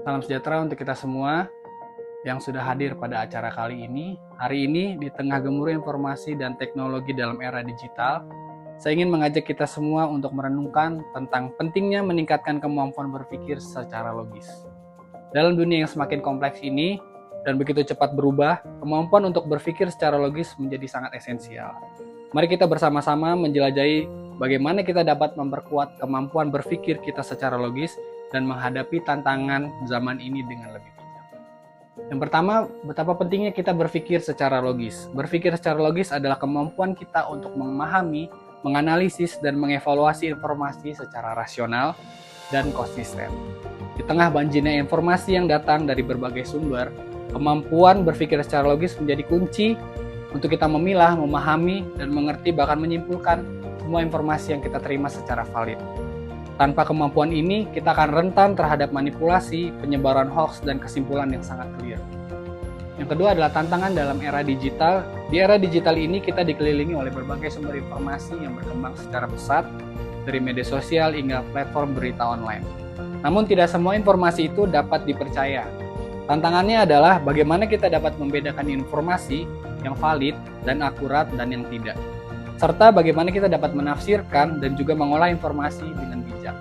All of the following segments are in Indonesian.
Salam sejahtera untuk kita semua yang sudah hadir pada acara kali ini. Hari ini, di tengah gemuruh informasi dan teknologi dalam era digital, saya ingin mengajak kita semua untuk merenungkan tentang pentingnya meningkatkan kemampuan berpikir secara logis. Dalam dunia yang semakin kompleks ini, dan begitu cepat berubah, kemampuan untuk berpikir secara logis menjadi sangat esensial. Mari kita bersama-sama menjelajahi bagaimana kita dapat memperkuat kemampuan berpikir kita secara logis dan menghadapi tantangan zaman ini dengan lebih bijak. Yang pertama, betapa pentingnya kita berpikir secara logis. Berpikir secara logis adalah kemampuan kita untuk memahami, menganalisis, dan mengevaluasi informasi secara rasional dan konsisten. Di tengah banjirnya informasi yang datang dari berbagai sumber, kemampuan berpikir secara logis menjadi kunci untuk kita memilah, memahami, dan mengerti bahkan menyimpulkan semua informasi yang kita terima secara valid. Tanpa kemampuan ini, kita akan rentan terhadap manipulasi, penyebaran hoax, dan kesimpulan yang sangat clear. Yang kedua adalah tantangan dalam era digital. Di era digital ini kita dikelilingi oleh berbagai sumber informasi yang berkembang secara pesat, dari media sosial hingga platform berita online. Namun tidak semua informasi itu dapat dipercaya. Tantangannya adalah bagaimana kita dapat membedakan informasi yang valid dan akurat dan yang tidak. Serta bagaimana kita dapat menafsirkan dan juga mengolah informasi dengan bijak.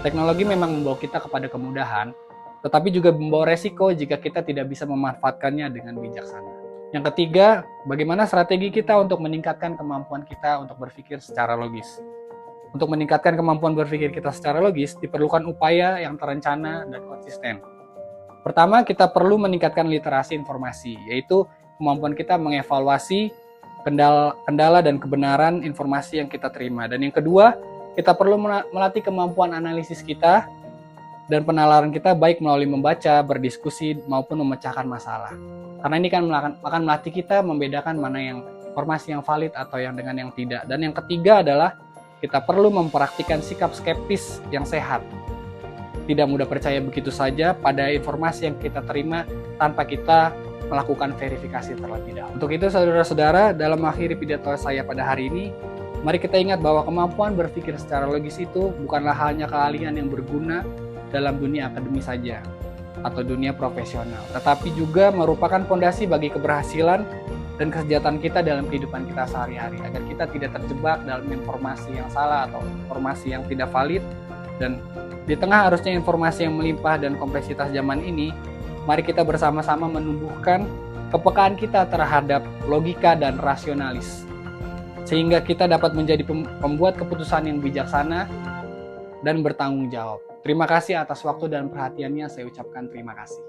Teknologi memang membawa kita kepada kemudahan, tetapi juga membawa resiko jika kita tidak bisa memanfaatkannya dengan bijaksana. Yang ketiga, bagaimana strategi kita untuk meningkatkan kemampuan kita untuk berpikir secara logis. Untuk meningkatkan kemampuan berpikir kita secara logis, diperlukan upaya yang terencana dan konsisten. Pertama, kita perlu meningkatkan literasi informasi, yaitu kemampuan kita mengevaluasi kendala dan kebenaran informasi yang kita terima. Dan yang kedua, kita perlu melatih kemampuan analisis kita dan penalaran kita baik melalui membaca, berdiskusi, maupun memecahkan masalah. Karena ini kan akan melatih kita membedakan mana yang informasi yang valid atau yang dengan yang tidak. Dan yang ketiga adalah kita perlu mempraktikkan sikap skeptis yang sehat. Tidak mudah percaya begitu saja pada informasi yang kita terima tanpa kita melakukan verifikasi terlebih dahulu. Untuk itu saudara-saudara, dalam mengakhiri pidato saya pada hari ini, mari kita ingat bahwa kemampuan berpikir secara logis itu bukanlah hanya keahlian yang berguna dalam dunia akademi saja atau dunia profesional, tetapi juga merupakan fondasi bagi keberhasilan dan kesejahteraan kita dalam kehidupan kita sehari-hari, agar kita tidak terjebak dalam informasi yang salah atau informasi yang tidak valid. Dan di tengah arusnya informasi yang melimpah dan kompleksitas zaman ini, mari kita bersama-sama menumbuhkan kepekaan kita terhadap logika dan rasionalis, sehingga kita dapat menjadi pembuat keputusan yang bijaksana dan bertanggung jawab. Terima kasih atas waktu dan perhatiannya, saya ucapkan terima kasih.